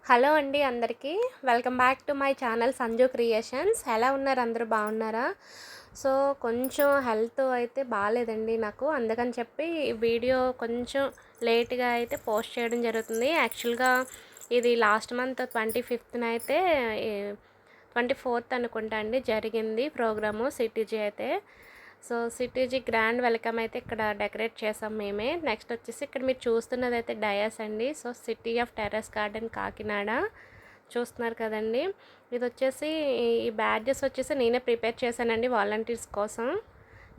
Hello అండి అందరికీ. Welcome back to my channel Sanju creations. ఎలా ఉన్నారు? అందరూ బాగున్నారా? సో కొంచెం హెల్త్ అయితే బాగాలేదండి నాకు. అందుకని చెప్పి వీడియో కొంచెం లేట్గా అయితే పోస్ట్ చేయడం జరుగుతుంది. యాక్చువల్గా ఇది లాస్ట్ మంత్ 25th అయితే 24th అనుకుంటా అండి జరిగింది ప్రోగ్రాము సిటీజీ అయితే. సో సిటీజీ గ్రాండ్ వెల్కమ్ అయితే ఇక్కడ డెకరేట్ చేసాం మేమే. నెక్స్ట్ వచ్చేసి ఇక్కడ మీరు చూస్తున్నది అయితే డయాస్ అండి. So city of terrace garden Kakinada చూస్తున్నారు కదండి. ఇది వచ్చేసి ఈ బ్యాడ్జెస్ వచ్చేసి నేనే ప్రిపేర్ చేశానండి వాలంటీర్స్ కోసం.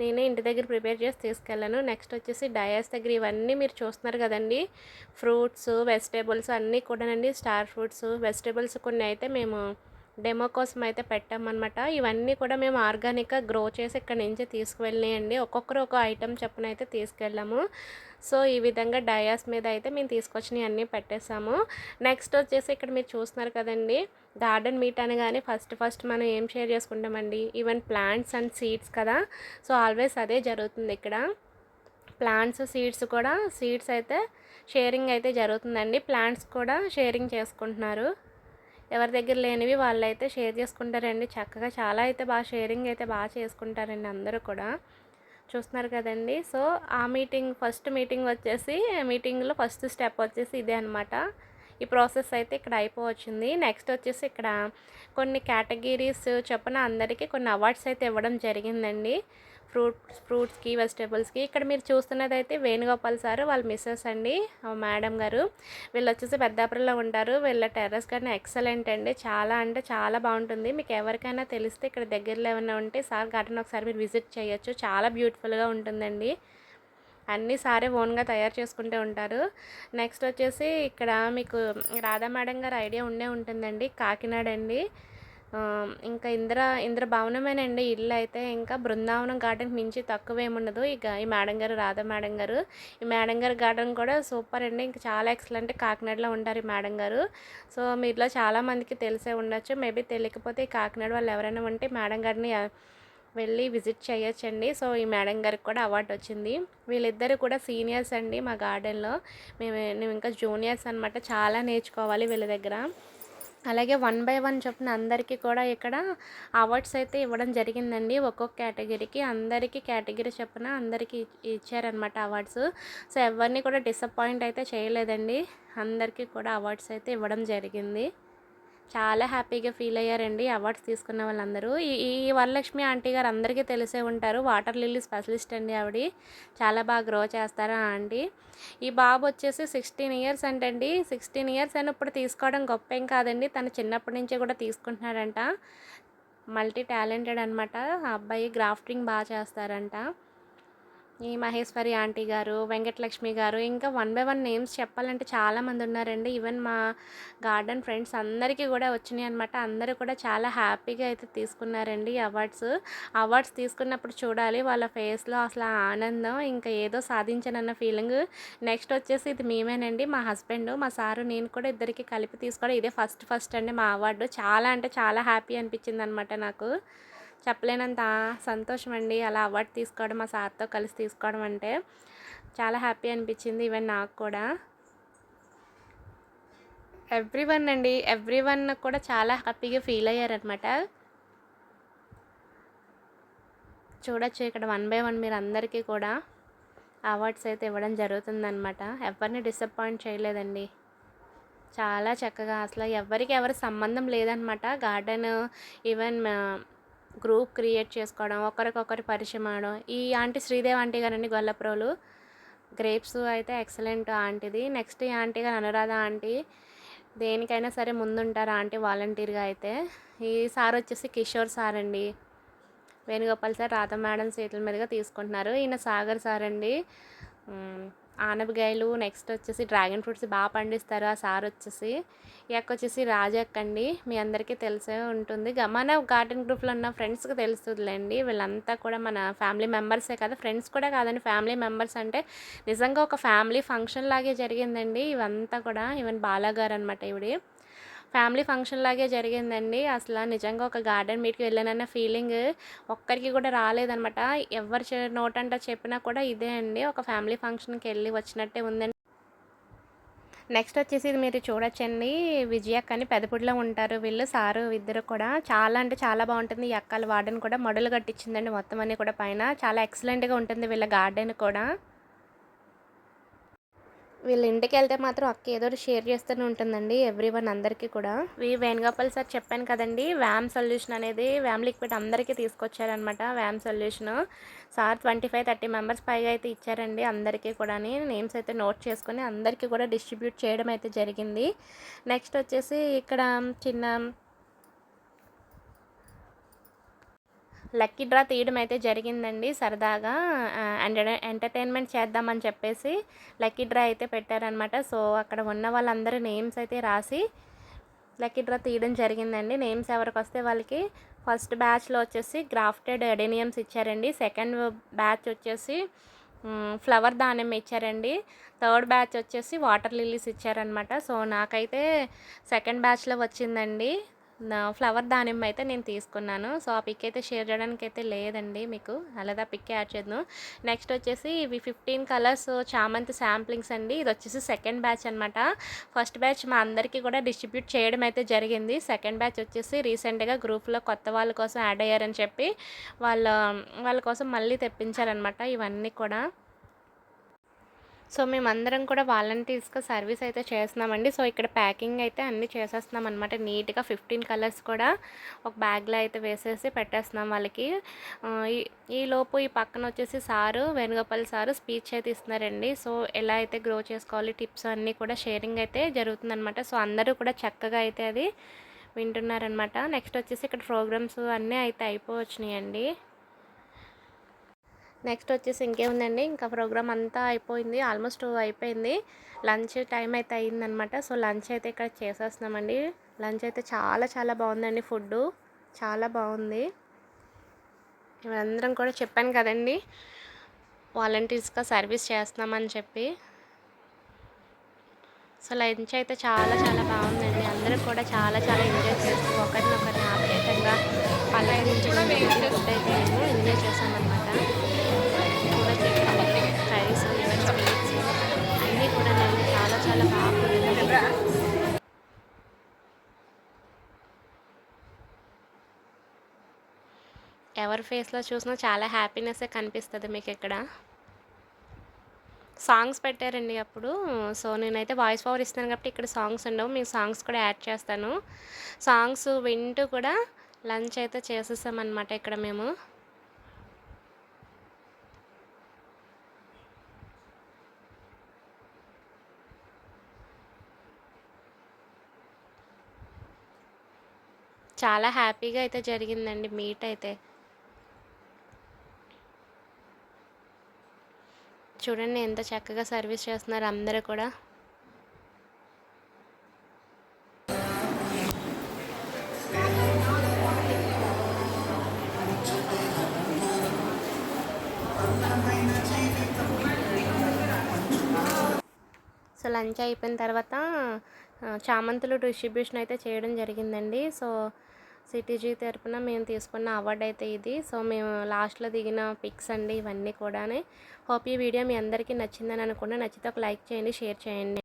నేనే ఇంటి దగ్గర ప్రిపేర్ చేసి తీసుకెళ్ళాను. నెక్స్ట్ వచ్చేసి డయాస్ దగ్గర ఇవన్నీ మీరు చూస్తున్నారు కదండి, ఫ్రూట్స్ వెజిటేబుల్స్ అన్నీ కూడానండి. స్టార్ ఫ్రూట్స్ వెజిటేబుల్స్ కొన్ని అయితే మేము డెమో కోసం అయితే పెట్టామన్నమాట. ఇవన్నీ కూడా మేము ఆర్గానిక్గా గ్రో చేసి ఇక్కడ నుంచి తీసుకువెళ్ళినాయండి. ఒక్కొక్కరు ఒక ఐటెం చొప్పున అయితే తీసుకెళ్ళాము. సో ఈ విధంగా డయాస్ మీద అయితే మేము తీసుకొచ్చినవి అన్నీ పెట్టేసాము. నెక్స్ట్ వచ్చేసి ఇక్కడ మీరు చూస్తున్నారు కదండి, గార్డెన్ మీట్ అనగానే ఫస్ట్ మనం ఏం షేర్ చేసుకుంటామండి, ఈవెన్ ప్లాంట్స్ అండ్ సీడ్స్ కదా. సో ఆల్వేస్ అదే జరుగుతుంది ఇక్కడ. ప్లాంట్స్ సీడ్స్ కూడా సీడ్స్ అయితే షేరింగ్ అయితే జరుగుతుందండి. ప్లాంట్స్ కూడా షేరింగ్ చేసుకుంటున్నారు. ఎవరి దగ్గర లేనివి వాళ్ళైతే షేర్ చేసుకుంటారండి చక్కగా. చాలా అయితే బాగా షేరింగ్ అయితే బాగా చేసుకుంటారండి అందరూ కూడా. చూస్తున్నారు కదండి. సో ఆ ఫస్ట్ మీటింగ్ వచ్చేసి మీటింగ్లో ఫస్ట్ స్టెప్ వచ్చేసి ఇదే అనమాట. ఈ ప్రాసెస్ అయితే ఇక్కడ అయిపోవచ్చింది. నెక్స్ట్ వచ్చేసి ఇక్కడ కొన్ని కేటగిరీస్ చొప్పున అందరికీ కొన్ని అవార్డ్స్ అయితే ఇవ్వడం జరిగిందండి. ఫ్రూట్స్కి వెజిటేబుల్స్కి. ఇక్కడ మీరు చూస్తున్నది అయితే వేణుగోపాల్ సార్ వాళ్ళ మిస్సెస్ అండి, మేడం గారు. వీళ్ళు వచ్చేసి పెద్దాపురంలో ఉంటారు. వీళ్ళ టెర్రస్ గార్డెన్ ఎక్సలెంట్ అండి. చాలా అంటే చాలా బాగుంటుంది. మీకు ఎవరికైనా తెలిస్తే ఇక్కడ దగ్గరలో ఏమైనా ఉంటే సార్ గార్డెన్ ఒకసారి మీరు విజిట్ చేయొచ్చు. చాలా బ్యూటిఫుల్గా ఉంటుందండి. అన్నీ సారే ఓన్గా తయారు చేసుకుంటూ ఉంటారు. నెక్స్ట్ వచ్చేసి ఇక్కడ మీకు రాధా మేడం గారు ఐడియా ఉంటుందండి, కాకినాడ అండి. ఇంకా ఇంద్ర భవనమేనండి ఇల్లు అయితే. ఇంకా బృందావనం గార్డెన్ మించి తక్కువేముండదు. ఇక ఈ మేడం గారు రాధా మేడం గారు, ఈ మేడం గారి గార్డెన్ కూడా సూపర్ అండి. ఇంకా చాలా ఎక్సలెంట్. కాకినాడలో ఉంటారు ఈ మేడం గారు. సో మీలో చాలామందికి తెలిసే ఉండొచ్చు. మేబీ తెలియకపోతే ఈ కాకినాడ వాళ్ళు ఎవరైనా ఉంటే మేడం గారిని వెళ్ళి విజిట్ చేయొచ్చండి. సో ఈ మేడం గారికి కూడా అవార్డు వచ్చింది. వీళ్ళిద్దరు కూడా సీనియర్స్ అండి మా గార్డెన్లో. మేము ఇంకా జూనియర్స్ అనమాట. చాలా నేర్చుకోవాలి వీళ్ళ దగ్గర. అలాగే 1 by 1 చొప్పున అందరికీ కూడా ఇక్కడ అవార్డ్స్ అయితే ఇవ్వడం జరిగిందండి. ఒక్కొక్క కేటగిరీకి అందరికీ కేటగిరీ చొప్పున అందరికీ ఇచ్చారనమాట అవార్డ్స్. సో ఎవరిని కూడా డిసప్పాయింట్ అయితే చేయలేదండి. అందరికీ కూడా అవార్డ్స్ అయితే ఇవ్వడం జరిగింది. చాలా హ్యాపీగా ఫీల్ అయ్యారండి అవార్డ్స్ తీసుకున్న వాళ్ళందరూ. ఈ ఈ వరలక్ష్మి ఆంటీ గారు అందరికీ తెలిసే ఉంటారు. వాటర్ లిల్లీ స్పెషలిస్ట్ అండి ఆవిడ. చాలా బాగా గ్రో చేస్తారు ఆ ఆంటీ. ఈ బాబు వచ్చేసి 16 ఇయర్స్ అంటండి. 16 ఇయర్స్ అయినా ఇప్పుడు తీసుకోవడం గొప్ప ఏం కాదండి. తను చిన్నప్పటి నుంచి కూడా తీసుకుంటున్నాడంట. మల్టీ టాలెంటెడ్ అనమాట. ఆ అబ్బాయి గ్రాఫ్టింగ్ బాగా చేస్తారంట. ఈ మహేశ్వరి ఆంటీ గారు, వెంకటలక్ష్మి గారు, ఇంకా 1 by 1 నేమ్స్ చెప్పాలంటే చాలామంది ఉన్నారండి. ఈవెన్ మా గార్డెన్ ఫ్రెండ్స్ అందరికీ కూడా వచ్చినాయి అనమాట. అందరూ కూడా చాలా హ్యాపీగా అయితే తీసుకున్నారండి అవార్డ్స్ తీసుకున్నప్పుడు చూడాలి వాళ్ళ ఫేస్లో అసలు ఆనందం, ఇంకా ఏదో సాధించానన్న ఫీలింగ్. నెక్స్ట్ వచ్చేసి ఇది మేమేనండి, మా హస్బెండ్, మా సారు, నేను కూడా ఇద్దరికి కలిపి తీసుకోవడం ఇదే ఫస్ట్ అండి మా అవార్డు. చాలా అంటే చాలా హ్యాపీ అనిపించింది అనమాట నాకు. చెప్పలేనంత సంతోషం అండి అలా అవార్డు తీసుకోవడం, మా సార్తో కలిసి తీసుకోవడం అంటే చాలా హ్యాపీ అనిపించింది ఈవెన్ నాకు కూడా. ఎవ్రీవన్ కూడా చాలా హ్యాపీగా ఫీల్ అయ్యారనమాట. చూడొచ్చు ఇక్కడ 1 by 1 మీరు అందరికీ కూడా అవార్డ్స్ అయితే ఇవ్వడం జరుగుతుందనమాట. ఎవరిని డిసప్పాయింట్ చేయలేదండి. చాలా చక్కగా అసలు ఎవరి సంబంధం లేదనమాట. గార్డెన్ ఈవెన్ గ్రూప్ క్రియేట్ చేసుకోవడం, ఒకరికొకరు పరిచయం అవడం. ఈ ఆంటీ శ్రీదేవి ఆంటీ గారండి గొల్లప్రోలు. గ్రేప్స్ అయితే ఎక్సలెంట్ ఆంటీది. నెక్స్ట్ ఈ ఆంటీ గారు అనురాధ ఆంటీ. దేనికైనా సరే ముందుంటారు ఆంటీ వాలంటీర్గా అయితే. ఈ సార్ వచ్చేసి కిషోర్ సార్ అండి. వేణుగోపాల్ సార్ రాధా మేడం చేతుల మీదుగా తీసుకుంటున్నారు. ఈయన సాగర్ సార్ అండి. ఆనపకాయలు, నెక్స్ట్ వచ్చేసి డ్రాగన్ ఫ్రూట్స్ బాగా పండిస్తారు ఆ సార్ వచ్చేసి. ఈ అక్క వచ్చేసి రాజక్క అండి. మీ అందరికీ తెలిసే ఉంటుంది. మన గార్డెన్ గ్రూప్లో ఉన్న ఫ్రెండ్స్కి తెలుస్తుందిలేండి. వీళ్ళంతా కూడా మన ఫ్యామిలీ మెంబర్సే కదా, ఫ్రెండ్స్ కూడా కాదండి, ఫ్యామిలీ మెంబర్స్. అంటే నిజంగా ఒక ఫ్యామిలీ ఫంక్షన్ లాగే జరిగిందండి ఇవంతా కూడా. ఈవెన్ బాలాగారు అనమాట ఈవిడ. ఫ్యామిలీ ఫంక్షన్ లాగే జరిగిందండి. అసలు నిజంగా ఒక గార్డెన్ మీట్కి వెళ్ళానన్న ఫీలింగ్ ఒక్కరికి కూడా రాలేదనమాట. ఎవరు నోటంట చెప్పినా కూడా ఇదే అండి, ఒక ఫ్యామిలీ ఫంక్షన్కి వెళ్ళి వచ్చినట్టే ఉందండి. నెక్స్ట్ వచ్చేసి ఇది మీరు చూడొచ్చండి. విజయ అక్క అని పెదపుడిలో ఉంటారు వీళ్ళు సారు ఇద్దరు కూడా. చాలా అంటే చాలా బాగుంటుంది. ఈ అక్కల వార్డెన్ కూడా మడులు కట్టించిందండి మొత్తం అన్నీ కూడా పైన. చాలా ఎక్సలెంట్గా ఉంటుంది వీళ్ళ గార్డెన్ కూడా. వీళ్ళ ఇంటికెళ్తే మాత్రం అక్క ఏదో ఒకటి షేర్ చేస్తూనే ఉంటుందండి ఎవ్రీవన్ అందరికీ కూడా. వేణుగోపాల్ సార్ చెప్పాను కదండి, వ్యామ్ సొల్యూషన్ అనేది వ్యామ్ లిక్విడ్ అందరికీ తీసుకొచ్చారనమాట. వ్యామ్ సొల్యూషన్ సార్ 25-30 మెంబర్స్ పైగా అయితే ఇచ్చారండి అందరికీ కూడా. నేమ్స్ అయితే నోట్ చేసుకొని అందరికీ కూడా డిస్ట్రిబ్యూట్ చేయడం అయితే జరిగింది. నెక్స్ట్ వచ్చేసి ఇక్కడ చిన్న లక్కీ డ్రా తీయడం అయితే జరిగిందండి సరదాగా. ఎంటర్టైన్మెంట్ చేద్దామని చెప్పేసి లక్కీ డ్రా అయితే పెట్టారనమాట. సో అక్కడ ఉన్న వాళ్ళందరూ నేమ్స్ అయితే రాసి లక్కీ డ్రా తీయడం జరిగిందండి. నేమ్స్ ఎవరికి వస్తే వాళ్ళకి ఫస్ట్ బ్యాచ్లో వచ్చేసి గ్రాఫ్టెడ్ ఎడెనియమ్స్ ఇచ్చారండి. సెకండ్ బ్యాచ్ వచ్చేసి ఫ్లవర్ దానిమ్మ ఇచ్చారండి. థర్డ్ బ్యాచ్ వచ్చేసి వాటర్ లిల్లీస్ ఇచ్చారనమాట. సో నాకైతే సెకండ్ బ్యాచ్లో వచ్చిందండి. ఫ్లవర్ దానిమ్మ అయితే నేను తీసుకున్నాను. సో ఆ పిక్ అయితే షేర్ చేయడానికి అయితే లేదండి మీకు, అలాదా పిక్ యాడ్ చేద్దాం. నెక్స్ట్ వచ్చేసి ఇవి 15 కలర్స్ చామంతి శాంప్లింగ్స్ అండి. ఇది వచ్చేసి సెకండ్ బ్యాచ్ అనమాట. ఫస్ట్ బ్యాచ్ మా అందరికీ కూడా డిస్ట్రిబ్యూట్ చేయడం అయితే జరిగింది. సెకండ్ బ్యాచ్ వచ్చేసి రీసెంట్గా గ్రూప్లో కొత్త వాళ్ళ కోసం యాడ్ అయ్యారని చెప్పి వాళ్ళ కోసం మళ్ళీ తెప్పించారనమాట ఇవన్నీ కూడా. సో మేమందరం కూడా వాలంటీర్స్గా సర్వీస్ అయితే చేస్తున్నామండి. సో ఇక్కడ ప్యాకింగ్ అయితే అన్నీ చేసేస్తున్నాం అనమాట నీట్గా. 15 కలర్స్ కూడా ఒక బ్యాగ్లో అయితే వేసేసి పెట్టేస్తున్నాం వాళ్ళకి. ఈలోపు ఈ పక్కన వచ్చేసి సారు వేణుగోపాల్ సారు స్పీచ్ అయితే ఇస్తున్నారండి. సో ఎలా అయితే గ్రో చేసుకోవాలి టిప్స్ అన్నీ కూడా షేరింగ్ అయితే జరుగుతుందనమాట. సో అందరూ కూడా చక్కగా అయితే అది వింటున్నారనమాట. నెక్స్ట్ వచ్చేసి ఇక్కడ ప్రోగ్రామ్స్ అన్నీ అయితే అయిపోవచ్చినాయండి. నెక్స్ట్ వచ్చేసి ఇంకేముందండి, ఇంకా ప్రోగ్రామ్ అంతా అయిపోయింది, ఆల్మోస్ట్ అయిపోయింది. లంచ్ టైం అయితే అయిందనమాట. సో లంచ్ అయితే ఇక్కడ చేసేస్తున్నామండి. లంచ్ అయితే చాలా చాలా బాగుందండి. ఫుడ్డు చాలా బాగుంది. మేమందరం కూడా చెప్పాను కదండి వాలంటీర్స్గా సర్వీస్ చేస్తున్నామని చెప్పి. సో లంచ్ అయితే చాలా చాలా బాగుందండి. అందరూ కూడా చాలా చాలా ఎంజాయ్ చేస్తూ ఒకరినొకరిని ఆప్యాయంగా పలకరించడం ఫుడ్ అయితే మేము ఎంజాయ్ చేసామన్నమాట. రైస్ ఈవెన్ స్వీట్స్ అన్నీ కూడా నేను చాలా చాలా బాగా. ఎవరి ఫేస్లో చూసినా చాలా హ్యాపీనెస్సే కనిపిస్తుంది మీకు ఇక్కడ. సాంగ్స్ పెట్టారండి అప్పుడు. సో నేనైతే వాయిస్ ఓవర్ ఇస్తాను కాబట్టి ఇక్కడ సాంగ్స్ ఉండవు, మీకు సాంగ్స్ కూడా యాడ్ చేస్తాను. సాంగ్స్ వింటూ కూడా లంచ్ అయితే చేసేసామన్నమాట ఇక్కడ మేము. చాలా హ్యాపీగా అయితే జరిగిందండి మీట్ అయితే. చూడండి ఎంత చక్కగా సర్వీస్ చేస్తున్నారు అందరూ కూడా. సో లంచ్ అయిపోయిన తర్వాత చామంతులు డిస్ట్రిబ్యూషన్ అయితే చేయడం జరిగిందండి. సో సిటీజీ తరపున మేము తీసుకున్న అవార్డు అయితే ఇది. సో మేము లాస్ట్లో దిగిన పిక్స్ అండి ఇవన్నీ కూడా. హోప్ ఈ వీడియో మీ అందరికీ నచ్చిందని అనుకున్నా. నచ్చితే ఒక లైక్ చేయండి, షేర్ చేయండి.